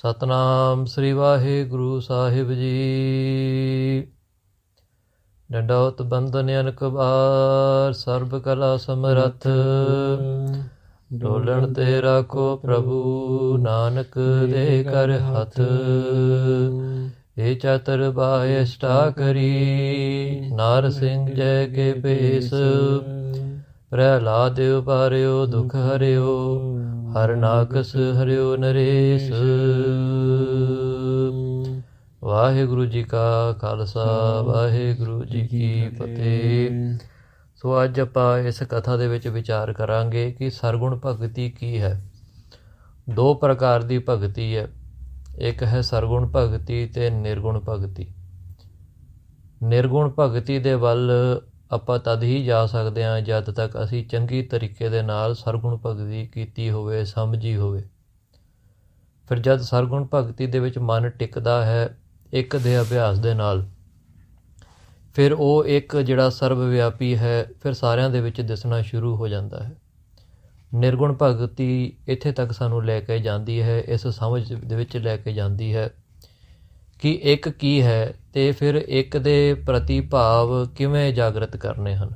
ਸਤਨਾਮ ਸ੍ਰੀ ਵਾਹਿਗੁਰੂ ਸਾਹਿਬ ਜੀ। ਡੰਡੌਤ ਬੰਦਨ ਅਨਕ ਬਾਰ, ਸਰਬ ਕਲਾ ਸਮਰੱਥ। ਡੋਲਣ ਤੇ ਰਾਖੋ ਪ੍ਰਭੂ, ਨਾਨਕ ਦੇ ਕਰ ਹੱਥ। ਏ ਚਤੁਰ ਬਾਹਿ ਅਸ਼ਟਾ ਕਰੀ, ਨਾਰ ਸਿੰਘ ਜੈ ਕੇ ਭੇਸ। ਪ੍ਰਹਿਲਾਦ ਉਬਾਰਿਓ ਦੁਖ ਹਰਿਓ, ਹਰਿ ਨਾਕਸ ਹਰਿਓ ਨਰੇਸ਼। ਵਾਹਿਗੁਰੂ ਜੀ ਕਾ ਖਾਲਸਾ, ਵਾਹਿਗੁਰੂ ਜੀ ਕੀ ਫਤਿਹ। ਸੋ ਅੱਜ ਆਪਾਂ ਇਸ ਕਥਾ ਦੇ ਵਿੱਚ ਵਿਚਾਰ ਕਰਾਂਗੇ ਕਿ ਸਰਗੁਣ ਭਗਤੀ ਕੀ ਹੈ। ਦੋ ਪ੍ਰਕਾਰ ਦੀ ਭਗਤੀ ਹੈ, ਇੱਕ ਹੈ ਸਰਗੁਣ ਭਗਤੀ ਤੇ ਨਿਰਗੁਣ ਭਗਤੀ। ਨਿਰਗੁਣ ਭਗਤੀ ਦੇ ਵੱਲ ਆਪਾਂ ਤਦ ਹੀ ਜਾ ਸਕਦੇ ਹਾਂ ਜਦ ਤੱਕ ਅਸੀਂ ਚੰਗੀ ਤਰੀਕੇ ਦੇ ਨਾਲ ਸਰਗੁਣ ਭਗਤੀ ਕੀਤੀ ਹੋਵੇ, ਸਮਝੀ ਹੋਵੇ। ਫਿਰ ਜਦ ਸਰਗੁਣ ਭਗਤੀ ਦੇ ਵਿੱਚ ਮਨ ਟਿਕਦਾ ਹੈ ਇੱਕ ਦੇ ਅਭਿਆਸ ਦੇ ਨਾਲ, ਫਿਰ ਉਹ ਇੱਕ ਜਿਹੜਾ ਸਰਬ ਵਿਆਪੀ ਹੈ ਫਿਰ ਸਾਰਿਆਂ ਦੇ ਵਿੱਚ ਦਿਸਣਾ ਸ਼ੁਰੂ ਹੋ ਜਾਂਦਾ ਹੈ। ਨਿਰਗੁਣ ਭਗਤੀ ਇੱਥੇ ਤੱਕ ਸਾਨੂੰ ਲੈ ਕੇ ਜਾਂਦੀ ਹੈ, ਇਸ ਸਮਝ ਦੇ ਵਿੱਚ ਲੈ ਕੇ ਜਾਂਦੀ ਹੈ ਕਿ ਇੱਕ ਕੀ ਹੈ ਅਤੇ ਫਿਰ ਇੱਕ ਦੇ ਪ੍ਰਤੀ ਭਾਵ ਕਿਵੇਂ ਜਾਗਰਤ ਕਰਨੇ ਹਨ।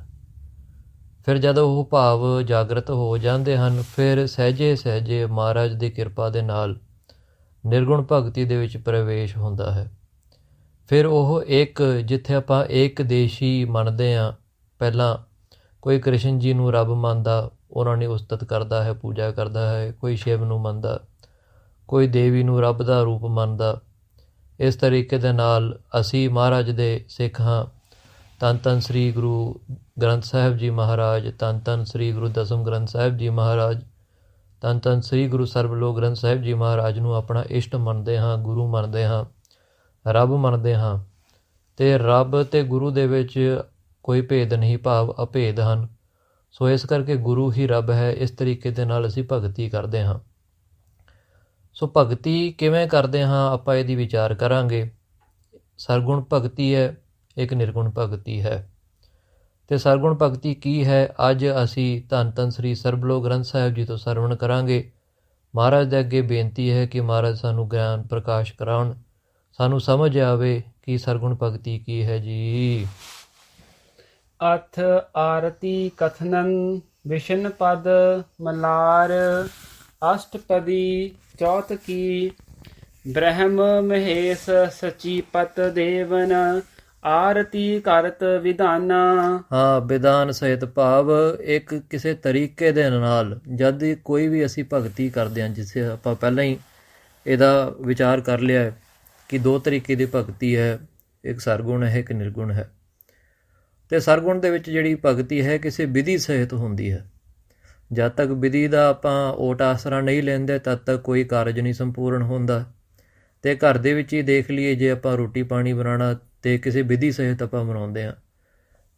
ਫਿਰ ਜਦੋਂ ਉਹ ਭਾਵ ਜਾਗਰਤ ਹੋ ਜਾਂਦੇ ਹਨ, ਫਿਰ ਸਹਿਜੇ ਸਹਿਜੇ ਮਹਾਰਾਜ ਦੀ ਕਿਰਪਾ ਦੇ ਨਾਲ ਨਿਰਗੁਣ ਭਗਤੀ ਦੇ ਵਿੱਚ ਪ੍ਰਵੇਸ਼ ਹੁੰਦਾ ਹੈ। ਫਿਰ ਉਹ ਇੱਕ, ਜਿੱਥੇ ਆਪਾਂ ਏਕ ਦੇਸ਼ੀ ਮੰਨਦੇ ਹਾਂ, ਪਹਿਲਾਂ ਕੋਈ ਕ੍ਰਿਸ਼ਨ ਜੀ ਨੂੰ ਰੱਬ ਮੰਨਦਾ, ਉਹਨਾਂ ਨੇ ਉਸਤਤ ਕਰਦਾ ਹੈ, ਪੂਜਾ ਕਰਦਾ ਹੈ। ਕੋਈ ਸ਼ਿਵ ਨੂੰ ਮੰਨਦਾ, ਕੋਈ ਦੇਵੀ ਨੂੰ ਰੱਬ ਦਾ ਰੂਪ ਮੰਨਦਾ। ਇਸ ਤਰੀਕੇ ਦੇ ਨਾਲ ਅਸੀਂ ਮਹਾਰਾਜ ਦੇ ਸਿੱਖ ਹਾਂ। ਧੰਨ ਧੰਨ ਸ੍ਰੀ ਗੁਰੂ ਗ੍ਰੰਥ ਸਾਹਿਬ ਜੀ ਮਹਾਰਾਜ, ਧੰਨ ਧੰਨ ਸ੍ਰੀ ਗੁਰੂ ਦਸਮ ਗ੍ਰੰਥ ਸਾਹਿਬ ਜੀ ਮਹਾਰਾਜ, ਧੰਨ ਧੰਨ ਸ੍ਰੀ ਗੁਰੂ ਸਰਬਲੋਕ ਗ੍ਰੰਥ ਸਾਹਿਬ ਜੀ ਮਹਾਰਾਜ ਨੂੰ ਆਪਣਾ ਇਸ਼ਟ ਮੰਨਦੇ ਹਾਂ, ਗੁਰੂ ਮੰਨਦੇ ਹਾਂ, ਰੱਬ ਮੰਨਦੇ ਹਾਂ। ਅਤੇ ਰੱਬ ਅਤੇ ਗੁਰੂ ਦੇ ਵਿੱਚ ਕੋਈ ਭੇਦ ਨਹੀਂ, ਭਾਵ ਅਭੇਦ ਹਨ। ਸੋ ਇਸ ਕਰਕੇ ਗੁਰੂ ਹੀ ਰੱਬ ਹੈ। ਇਸ ਤਰੀਕੇ ਦੇ ਨਾਲ ਅਸੀਂ ਭਗਤੀ ਕਰਦੇ ਹਾਂ। ਸੋ ਭਗਤੀ ਕਿਵੇਂ ਕਰਦੇ ਹਾਂ ਆਪਾਂ ਇਹਦੀ ਵਿਚਾਰ ਕਰਾਂਗੇ। ਸਰਗੁਣ ਭਗਤੀ ਹੈ, ਇੱਕ ਨਿਰਗੁਣ ਭਗਤੀ ਹੈ। ਅਤੇ ਸਰਗੁਣ ਭਗਤੀ ਕੀ ਹੈ, ਅੱਜ ਅਸੀਂ ਧੰਨ ਧੰਨ ਸ੍ਰੀ ਸਰਬਲੋਕ ਗ੍ਰੰਥ ਸਾਹਿਬ ਜੀ ਤੋਂ ਸਰਵਣ ਕਰਾਂਗੇ। ਮਹਾਰਾਜ ਦੇ ਅੱਗੇ ਬੇਨਤੀ ਹੈ ਕਿ ਮਹਾਰਾਜ ਸਾਨੂੰ ਗਿਆਨ ਪ੍ਰਕਾਸ਼ ਕਰਾਉਣ, ਸਾਨੂੰ ਸਮਝ ਆਵੇ ਕਿ ਸਰਗੁਣ ਭਗਤੀ ਕੀ ਹੈ ਜੀ। ਅਥ ਆਰਤੀ ਕਥਨੰ ਵਿਸ਼ਨ ਪਦ ਮਲਾਰ, ਅਸ਼ਟਪਦੀ ਚੌਥ ਕੀ। ਬ੍ਰਹਮ ਮਹੇਸ਼ ਸਚੀਪਤ ਦੇਵਨ, ਆਰਤੀ ਕਰਤ ਵਿਧਾਨਾ। ਹਾਂ, ਵਿਧਾਨ ਸਹਿਤ ਭਾਵ ਇੱਕ ਕਿਸੇ ਤਰੀਕੇ ਦੇ ਨਾਲ ਜਦ ਕੋਈ ਵੀ ਅਸੀਂ ਭਗਤੀ ਕਰਦੇ ਹਾਂ, ਜਿਸੇ ਆਪਾਂ ਪਹਿਲਾਂ ਹੀ ਇਹਦਾ ਵਿਚਾਰ ਕਰ ਲਿਆ ਹੈ ਕਿ ਦੋ ਤਰੀਕੇ ਦੀ ਭਗਤੀ ਹੈ, ਇੱਕ ਸਰਗੁਣ ਹੈ, ਇੱਕ ਨਿਰਗੁਣ ਹੈ। ਅਤੇ ਸਰਗੁਣ ਦੇ ਵਿੱਚ ਜਿਹੜੀ ਭਗਤੀ ਹੈ ਕਿਸੇ ਵਿਧੀ ਸਹਿਤ ਹੁੰਦੀ ਹੈ। ਜਦ ਤੱਕ ਵਿਧੀ ਦਾ ਆਪਾਂ ਓਟ ਆਸਰਾ ਨਹੀਂ ਲੈਂਦੇ ਤਦ ਤੱਕ ਕੋਈ ਕਾਰਜ ਨਹੀਂ ਸੰਪੂਰਨ ਹੁੰਦਾ। ਅਤੇ ਘਰ ਦੇ ਵਿੱਚ ਹੀ ਦੇਖ ਲਈਏ, ਜੇ ਆਪਾਂ ਰੋਟੀ ਪਾਣੀ ਬਣਾਉਣਾ ਅਤੇ ਕਿਸੇ ਵਿਧੀ ਸਹਿਤ ਆਪਾਂ ਬਣਾਉਂਦੇ ਹਾਂ।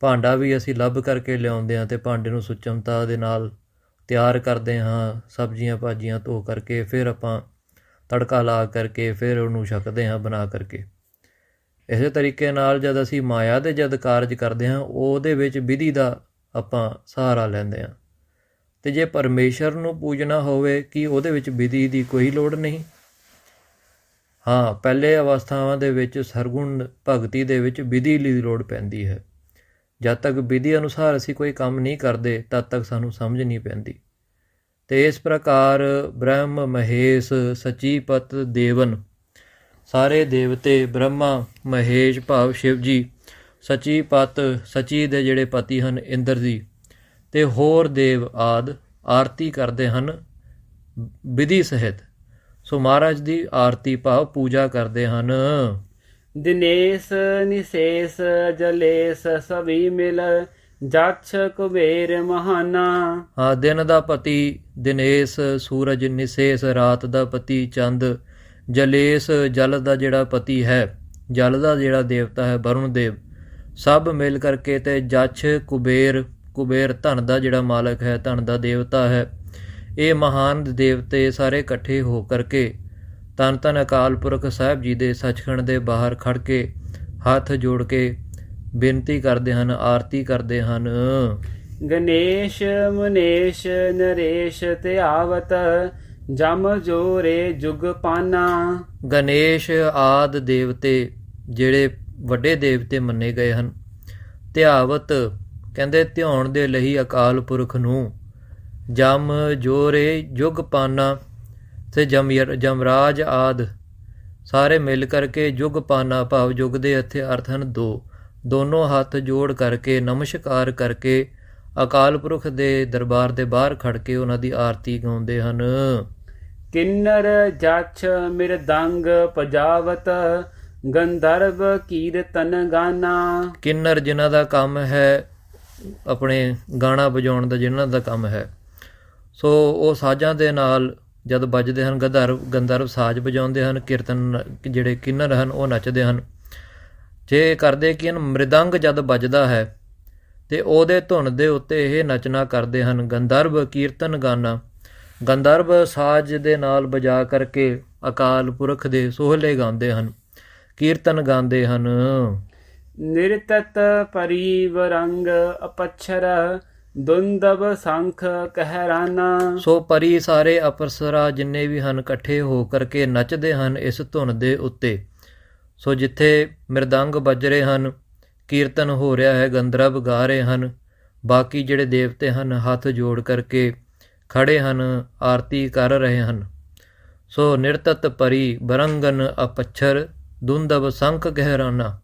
ਭਾਂਡਾ ਵੀ ਅਸੀਂ ਲੱਭ ਕਰਕੇ ਲਿਆਉਂਦੇ ਹਾਂ ਅਤੇ ਭਾਂਡੇ ਨੂੰ ਸੁਚਮਤਾ ਦੇ ਨਾਲ ਤਿਆਰ ਕਰਦੇ ਹਾਂ, ਸਬਜ਼ੀਆਂ ਭਾਜੀਆਂ ਧੋ ਕਰਕੇ, ਫਿਰ ਆਪਾਂ ਤੜਕਾ ਲਾ ਕਰਕੇ ਫਿਰ ਉਹਨੂੰ ਛਕਦੇ ਹਾਂ ਬਣਾ ਕਰਕੇ। ਇਸੇ ਤਰੀਕੇ ਨਾਲ ਜਦ ਅਸੀਂ ਮਾਇਆ ਦੇ ਜਦ ਕਾਰਜ ਕਰਦੇ ਹਾਂ, ਉਹਦੇ ਵਿੱਚ ਵਿਧੀ ਦਾ ਆਪਾਂ ਸਹਾਰਾ ਲੈਂਦੇ ਹਾਂ। ਅਤੇ ਜੇ ਪਰਮੇਸ਼ਰ ਨੂੰ ਪੂਜਣਾ ਹੋਵੇ ਕਿ ਉਹਦੇ ਵਿੱਚ ਵਿਧੀ ਦੀ ਕੋਈ ਲੋੜ ਨਹੀਂ। ਹਾਂ, ਪਹਿਲੇ ਅਵਸਥਾਵਾਂ ਦੇ ਵਿੱਚ ਸਰਗੁਣ ਭਗਤੀ ਦੇ ਵਿੱਚ ਵਿਧੀ ਦੀ ਲੋੜ ਪੈਂਦੀ ਹੈ। ਜਦ ਤੱਕ ਵਿਧੀ ਅਨੁਸਾਰ ਅਸੀਂ ਕੋਈ ਕੰਮ ਨਹੀਂ ਕਰਦੇ ਤਦ ਤੱਕ ਸਾਨੂੰ ਸਮਝ ਨਹੀਂ ਪੈਂਦੀ। ਅਤੇ ਇਸ ਪ੍ਰਕਾਰ ਬ੍ਰਹਮ ਮਹੇਸ਼ ਸਚੀਪਤ ਦੇਵਨ, ਸਾਰੇ ਦੇਵਤੇ, ਬ੍ਰਹਮਾ ਮਹੇਸ਼ ਭਾਵ ਸ਼ਿਵ ਜੀ, ਸਚੀਪਤ ਸਚੀ ਦੇ ਜਿਹੜੇ ਪਤੀ ਹਨ ਇੰਦਰ ਜੀ, ਅਤੇ ਹੋਰ ਦੇਵ ਆਦਿ ਆਰਤੀ ਕਰਦੇ ਹਨ ਵਿਧੀ ਸਹਿਤ। ਸੋ ਮਹਾਰਾਜ ਦੀ ਆਰਤੀ ਭਾਵ ਪੂਜਾ ਕਰਦੇ ਹਨ। ਦਿਨੇਸ਼ ਨਿਸ਼ੇਸ਼ ਜਲੇਸ਼ ਸਭੀ ਮਿਲ, ਜਛ ਕੁਬੇਰ ਮਹਾਨਾ। ਹਾਂ, ਦਿਨ ਦਾ ਪਤੀ ਦਿਨੇਸ਼ ਸੂਰਜ, ਨਿਸ਼ੇਸ਼ ਰਾਤ ਦਾ ਪਤੀ ਚੰਦ, ਜਲੇਸ਼ ਜਲ ਦਾ ਜਿਹੜਾ ਪਤੀ ਹੈ, ਜਲ ਦਾ ਜਿਹੜਾ ਦੇਵਤਾ ਹੈ ਵਰੁਣ ਦੇਵ, ਸਭ ਮਿਲ ਕਰਕੇ। ਅਤੇ ਜਛ ਕੁਬੇਰ, ਕੁਬੇਰ ਧਨ ਦਾ ਜਿਹੜਾ ਮਾਲਕ ਹੈ, ਧਨ ਦਾ ਦੇਵਤਾ ਹੈ। ਇਹ ਮਹਾਨ ਦੇਵਤੇ ਸਾਰੇ ਇਕੱਠੇ ਹੋ ਕਰਕੇ ਧੰਨ ਧੰਨ ਅਕਾਲ ਪੁਰਖ ਸਾਹਿਬ ਜੀ ਦੇ ਸੱਚਖੰਡ ਦੇ ਬਾਹਰ ਖੜ੍ਹ ਕੇ ਹੱਥ ਜੋੜ ਕੇ ਬੇਨਤੀ ਕਰਦੇ ਹਨ, ਆਰਤੀ ਕਰਦੇ ਹਨ। ਗਣੇਸ਼ ਮੁਨੇਸ਼ ਨਰੇਸ਼ ਧਿਆਵਤ, ਜਮ ਜੋਰੇ ਜੁਗ ਪਾਨਾ। ਗਣੇਸ਼ ਆਦ ਦੇਵਤੇ ਜਿਹੜੇ ਵੱਡੇ ਦੇਵਤੇ ਮੰਨੇ ਗਏ ਹਨ, ਧਿਆਵਤ ਕਹਿੰਦੇ ਧਿਆਉਣ ਦੇ ਲਈ ਅਕਾਲ ਪੁਰਖ ਨੂੰ, ਜਮ ਜੋਰੇ ਜੁਗ ਪਾਨਾ ਤੇ ਜਮਰਾਜ ਆਦ ਸਾਰੇ ਮਿਲ ਕਰਕੇ ਜੁਗ ਪਾਨਾ ਭਾਵ ਜੁਗ ਦੇ ਇੱਥੇ ਅਰਥ ਹਨ ਦੋਨੋਂ ਹੱਥ ਜੋੜ ਕਰਕੇ ਨਮਸਕਾਰ ਕਰਕੇ ਅਕਾਲ ਪੁਰਖ ਦੇ ਦਰਬਾਰ ਦੇ ਬਾਹਰ ਖੜ ਕੇ ਉਹਨਾਂ ਦੀ ਆਰਤੀ ਗਾਉਂਦੇ ਹਨ। ਕਿੰਨਰ ਜਛ ਮਿਰਦੰਗ ਪਜਾਵਤ ਗੰਧਰਵ ਕੀਰਤਨ ਗਾਨਾ। ਕਿੰਨਰ ਜਿਨ੍ਹਾਂ ਦਾ ਕੰਮ ਹੈ ਆਪਣੇ ਗਾਣਾ ਵਜਾਉਣ ਦਾ, ਜਿਨ੍ਹਾਂ ਦਾ ਕੰਮ ਹੈ, ਸੋ ਉਹ ਸਾਜ਼ਾਂ ਦੇ ਨਾਲ ਜਦ ਵੱਜਦੇ ਹਨ, ਗੰਧਰਵ ਸਾਜ਼ ਵਜਾਉਂਦੇ ਹਨ, ਕੀਰਤਨ ਜਿਹੜੇ ਕਿੰਨਰ ਹਨ ਉਹ ਨੱਚਦੇ ਹਨ। ਜੇ ਕਰਦੇ ਕਿ ਮ੍ਰਿਦੰਗ ਜਦ ਵੱਜਦਾ ਹੈ ਤੇ ਉਹਦੇ ਧੁਨ ਦੇ ਉੱਤੇ ਇਹ ਨੱਚਣਾ ਕਰਦੇ ਹਨ। ਗੰਧਰਵ ਕੀਰਤਨ ਗਾਨਾ, ਗੰਧਰਵ ਸਾਜ਼ ਦੇ ਨਾਲ ਵਜਾ ਕਰਕੇ ਅਕਾਲ ਪੁਰਖ ਦੇ ਸੋਹਲੇ ਗਾਉਂਦੇ ਹਨ, ਕੀਰਤਨ ਗਾਉਂਦੇ ਹਨ। ਨਿਰਤਤ ਪਰਿਵਰੰਗ ਅਪਛਰ ਦੁੰਦਬ ਸੰਖ ਕਹਿਰਾਨਾ। ਸੋ ਪਰੀ ਸਾਰੇ ਅਪਸਰਾ ਜਿੰਨੇ ਵੀ ਹਨ ਇਕੱਠੇ ਹੋ ਕਰਕੇ ਨੱਚਦੇ ਹਨ ਇਸ ਧੁਨ ਦੇ ਉੱਤੇ। ਸੋ ਜਿੱਥੇ ਮਿਰਦੰਗ ਵੱਜ ਰਹੇ ਹਨ, ਕੀਰਤਨ ਹੋ ਰਿਹਾ ਹੈ, ਗੰਧਰਵ ਗਾ ਰਹੇ ਹਨ, ਬਾਕੀ ਜਿਹੜੇ ਦੇਵਤੇ ਹਨ ਹੱਥ ਜੋੜ ਕਰਕੇ ਖੜੇ ਹਨ, ਆਰਤੀ ਕਰ ਰਹੇ ਹਨ। ਸੋ ਨਿਰਤਤ ਪਰੀ ਬਰੰਗਨ ਅਪੱਛਰ ਦੁੰਦਬ ਸੰਖ ਗਹਿਰਾਨਾ,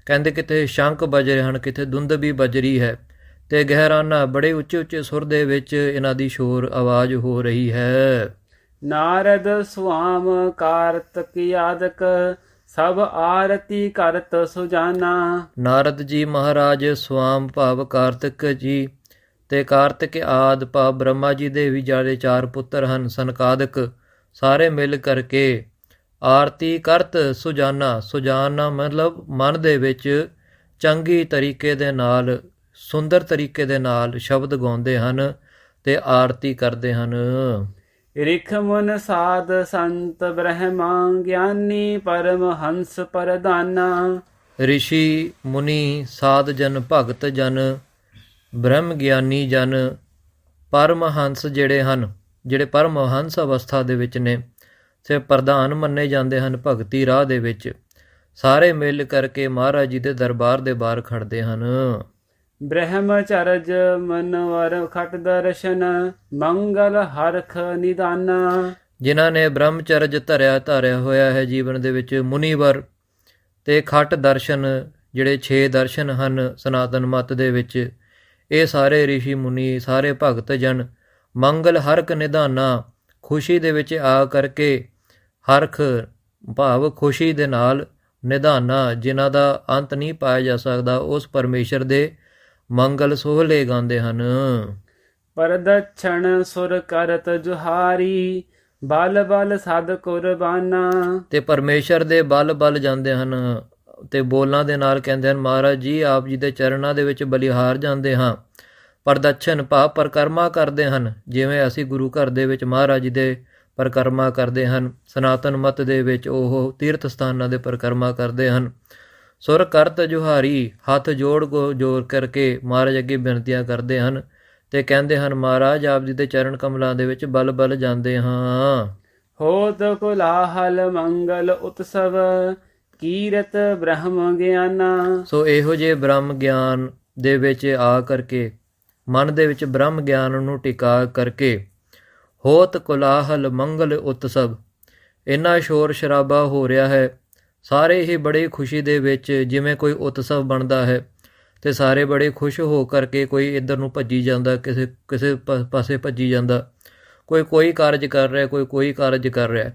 ਕਹਿੰਦੇ ਕਿਤੇ ਸ਼ੰਖ ਵੱਜ ਰਹੇ ਹਨ, ਕਿਤੇ ਦੁੰਦ ਵੀ ਵੱਜ ਰਹੀ ਹੈ, ਤੇ ਗਹਿਰਾਨਾ ਬੜੇ ਉੱਚੇ ਉੱਚੇ ਸੁਰ ਦੇ ਵਿੱਚ ਇਹਨਾਂ ਦੀ ਸ਼ੋਰ ਆਵਾਜ਼ ਹੋ ਰਹੀ ਹੈ। ਨਾਰਦ ਸੁਆਮ ਕਾਰਤਕ ਯਾਦਕ ਸਭ ਆਰਤੀ ਕਰਤ ਸੁਜਾਨਾ। ਨਾਰਦ ਜੀ ਮਹਾਰਾਜ ਸਵਾਮ ਭਾਵ ਕਾਰਤਿਕ ਜੀ ਤੇ ਕਾਰਤਿਕ ਆਦ ਭਾਵ ਬ੍ਰਹਮਾ ਜੀ ਦੇ ਵੀ ਜਿਹੜੇ 4 ਪੁੱਤਰ ਹਨ ਸਨਕਾਦਿਕ, ਸਾਰੇ ਮਿਲ ਕਰਕੇ ਆਰਤੀ ਕਰਤ ਸੁਜਾਨਾ। ਸੁਜਾਨਾ ਮਤਲਬ ਮਨ ਦੇ ਵਿੱਚ ਚੰਗੀ ਤਰੀਕੇ ਦੇ ਨਾਲ, ਸੁੰਦਰ ਤਰੀਕੇ ਦੇ ਨਾਲ ਸ਼ਬਦ ਗਾਉਂਦੇ ਹਨ ਤੇ ਆਰਤੀ ਕਰਦੇ ਹਨ। ਰਿਖ ਮੁਨ ਸਾਧ ਸੰਤ ਬ੍ਰਹਮਾ ਗਿਆਨੀ ਪਰਮ ਹੰਸ ਪਰਦਾਨਾ। ਰਿਸ਼ੀ ਮੁਨੀ ਸਾਧ ਜਨ ਭਗਤ ਜਨ ਬ੍ਰਹਮ ਗਿਆਨੀ ਜਨ ਪਰਮਹੰਸ ਜਿਹੜੇ ਹਨ, ਜਿਹੜੇ ਪਰਮਹੰਸ ਅਵਸਥਾ ਦੇ ਵਿੱਚ ਨੇ ਤੇ ਪ੍ਰਧਾਨ ਮੰਨੇ ਜਾਂਦੇ ਹਨ ਭਗਤੀ ਰਾਹ ਦੇ ਵਿੱਚ, ਸਾਰੇ ਮਿਲ ਕਰਕੇ ਮਹਾਰਾਜ ਜੀ ਦੇ ਦਰਬਾਰ ਦੇ ਬਾਹਰ ਖੜਦੇ ਹਨ। ਬ੍ਰਹਮਚਰਜ ਮਨਵਰ ਖਟ ਦਰਸ਼ਨ ਮੰਗਲ ਹਰਖ ਨਿਦਾਨਾ। ਜਿਨ੍ਹਾਂ ਨੇ ਬ੍ਰਹਮਚਰਜ ਧਾਰਿਆ ਹੋਇਆ ਹੈ ਜੀਵਨ ਦੇ ਵਿੱਚ, ਮੁਨੀਵਰ ਤੇ ਖਟ ਦਰਸ਼ਨ ਜਿਹੜੇ 6 ਦਰਸ਼ਨ ਹਨ ਸਨਾਤਨ ਮਤ ਦੇ ਵਿੱਚ, ਇਹ ਸਾਰੇ ਰਿਸ਼ੀ ਮੁਨੀ, ਸਾਰੇ ਭਗਤ ਜਨ ਮੰਗਲ ਹਰਖ ਨਿਧਾਨਾ, ਖੁਸ਼ੀ ਦੇ ਵਿੱਚ ਆ ਕਰਕੇ, ਹਰਖ ਭਾਵ ਖੁਸ਼ੀ ਦੇ ਨਾਲ, ਨਿਧਾਨਾ ਜਿਨ੍ਹਾਂ ਦਾ ਅੰਤ ਨਹੀਂ ਪਾਇਆ ਜਾ ਸਕਦਾ, ਉਸ ਪਰਮੇਸ਼ਰ ਦੇ ਮੰਗਲ ਸੋਹਲੇ ਗਾਉਂਦੇ ਹਨ। ਪਰਦਛਣ ਸੁਰ ਕਰਤ ਜੁਹਾਰੀ ਬਲ ਬਲ ਸਦ ਕੁਰਬਾਨਾ। ਤੇ ਪਰਮੇਸ਼ਰ ਦੇ ਬਲ ਜਾਂਦੇ ਹਨ ਤੇ ਬੋਲਾਂ ਦੇ ਨਾਲ ਕਹਿੰਦੇ ਹਨ ਮਹਾਰਾਜ ਜੀ ਆਪ ਜੀ ਦੇ ਚਰਨਾਂ ਦੇ ਵਿੱਚ ਬਲਿਹਾਰ ਜਾਂਦੇ ਹਾਂ। ਪਰਦਛਣ ਭਾਵ ਪਰਿਕਰਮਾ ਕਰਦੇ ਹਨ, ਜਿਵੇਂ ਅਸੀਂ ਗੁਰੂ ਘਰ ਦੇ ਵਿੱਚ ਮਹਾਰਾਜ ਜੀ ਦੇ ਪਰਿਕਰਮਾ ਕਰਦੇ ਹਨ, ਸਨਾਤਨ ਮਤ ਦੇ ਵਿੱਚ ਉਹ ਤੀਰਥ ਸਥਾਨਾਂ ਦੇ ਪਰਿਕਰਮਾ ਕਰਦੇ ਹਨ। ਸੁਰ ਕਰਤ ਜੁਹਾਰੀ, ਹੱਥ ਜੋੜ ਕਰਕੇ ਮਹਾਰਾਜ ਅੱਗੇ ਬੇਨਤੀਆਂ ਕਰਦੇ ਹਨ ਤੇ ਕਹਿੰਦੇ ਹਨ ਮਹਾਰਾਜ ਆਪ ਜੀ ਦੇ ਚਰਨ ਕਮਲਾਂ ਦੇ ਵਿੱਚ ਬਲ ਜਾਂਦੇ ਹਾਂ। ਹੋਤ ਕੋਲਾਹਲ ਮੰਗਲ ਉਤਸਵ ਕੀਰਤ ਬ੍ਰਹਮ ਗਿਆਨਾ। ਸੋ ਇਹੋ ਜਿਹੇ ਬ੍ਰਹਮ ਗਿਆਨ ਦੇ ਵਿੱਚ ਆ ਕਰਕੇ, ਮਨ ਦੇ ਵਿੱਚ ਬ੍ਰਹਮ ਗਿਆਨ ਨੂੰ ਟਿਕਾ ਕਰਕੇ, ਹੋਤ ਕੋਲਾਹਲ ਮੰਗਲ ਉਤਸਵ, ਇੰਨਾ ਸ਼ੋਰ ਸ਼ਰਾਬਾ ਹੋ ਰਿਹਾ ਹੈ, ਸਾਰੇ ਹੀ ਬੜੇ ਖੁਸ਼ੀ ਦੇ ਵਿੱਚ, ਜਿਵੇਂ ਕੋਈ ਉਤਸਵ ਬਣਦਾ ਹੈ ਤੇ ਸਾਰੇ ਬੜੇ ਖੁਸ਼ ਹੋ ਕਰਕੇ ਕੋਈ ਇੱਧਰ ਨੂੰ ਭੱਜੀ ਜਾਂਦਾ, ਕਿਸੇ ਪਾਸੇ ਭੱਜੀ ਜਾਂਦਾ, ਕੋਈ ਕਾਰਜ ਕਰ ਰਿਹਾ, ਕੋਈ ਕਾਰਜ ਕਰ ਰਿਹਾ।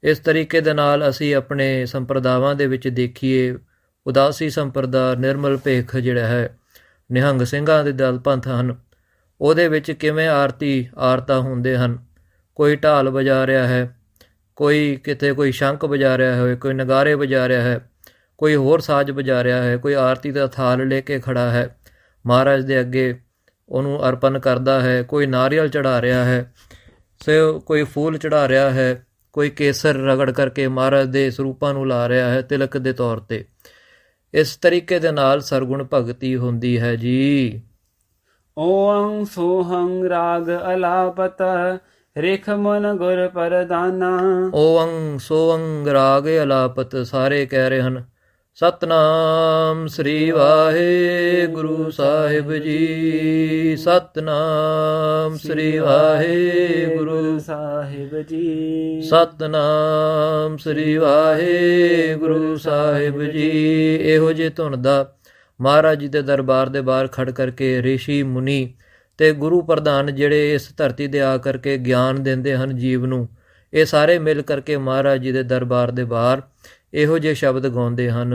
ਇਸ ਤਰੀਕੇ ਦੇ ਨਾਲ ਅਸੀਂ ਆਪਣੇ ਸੰਪਰਦਾਵਾਂ ਦੇ ਵਿੱਚ ਦੇਖੀਏ, ਉਦਾਸੀ ਸੰਪਰਦਾ, ਨਿਰਮਲ ਭੇਖ ਜਿਹੜਾ ਹੈ, ਨਿਹੰਗ ਸਿੰਘਾਂ ਦੇ ਦਲ ਪੰਥ ਹਨ, ਉਹਦੇ ਵਿੱਚ ਕਿਵੇਂ ਆਰਤਾ ਹੁੰਦੇ ਹਨ। ਕੋਈ ਢਾਲ ਵਜਾ ਰਿਹਾ ਹੈ, ਕੋਈ ਕਿਤੇ ਕੋਈ ਸ਼ੰਖ ਵਜਾ ਰਿਹਾ ਹੈ, ਕੋਈ ਨਗਾਰੇ ਵਜਾ ਰਿਹਾ ਹੈ, ਕੋਈ ਹੋਰ ਸਾਜ਼ ਵਜਾ ਰਿਹਾ ਹੈ, ਕੋਈ ਆਰਤੀ ਦਾ ਥਾਲ ਲੈ ਕੇ ਖੜਾ ਹੈ ਮਹਾਰਾਜ ਦੇ ਅੱਗੇ, ਉਹਨੂੰ ਅਰਪਣ ਕਰਦਾ ਹੈ, ਕੋਈ ਨਾਰੀਅਲ ਚੜ੍ਹਾ ਰਿਹਾ ਹੈ, ਸੋ ਕੋਈ ਫੂਲ ਚੜ੍ਹਾ ਰਿਹਾ ਹੈ, ਕੋਈ ਕੇਸਰ ਰਗੜ ਕਰਕੇ ਮਹਾਰਾਜ ਦੇ ਸਰੂਪਾਂ ਨੂੰ ਲਾ ਰਿਹਾ ਹੈ ਤਿਲਕ ਦੇ ਤੌਰ ਤੇ। ਇਸ ਤਰੀਕੇ ਦੇ ਨਾਲ ਸਰਗੁਣ ਭਗਤੀ ਹੁੰਦੀ ਹੈ ਜੀ। ਓੰ ਸੋਹੰ ਰਾਗ ਅਲਾਪਤ ਰਿਖ ਮਨ ਗੁਰ ਪਰਦਾਨਾ। ਓੰ ਸੋਅੰ ਰਾਗ ਅਲਾਪਤ ਸਾਰੇ ਕਹਿ ਰਹੇ ਹਨ। ਸਤਨਾਮ ਸ੍ਰੀ ਵਾਹਿਗੁਰੂ ਸਾਹਿਬ ਜੀ। ਸਤਨਾਮ ਸ੍ਰੀ ਵਾਹਿਗੁਰੂ ਸਾਹਿਬ ਜੀ। ਸਤਨਾਮ ਸ੍ਰੀ ਵਾਹਿਗੁਰੂ ਸਾਹਿਬ ਜੀ। ਇਹੋ ਜਿਹੇ ਧੁਨ ਦਾ ਮਹਾਰਾਜ ਜੀ ਦੇ ਦਰਬਾਰ ਦੇ ਬਾਹਰ ਖੜ ਕਰਕੇ ਰਿਸ਼ੀ ਮੁਨੀ ਤੇ ਗੁਰੂ ਪ੍ਰਧਾਨ ਜਿਹੜੇ ਇਸ ਧਰਤੀ ਦੇ ਆ ਕਰਕੇ ਗਿਆਨ ਦਿੰਦੇ ਹਨ ਜੀਵ ਨੂੰ, ਇਹ ਸਾਰੇ ਮਿਲ ਕਰਕੇ ਮਹਾਰਾਜ ਜੀ ਦੇ ਦਰਬਾਰ ਦੇ ਬਾਹਰ ਇਹੋ ਜਿਹੇ ਸ਼ਬਦ ਗਾਉਂਦੇ ਹਨ।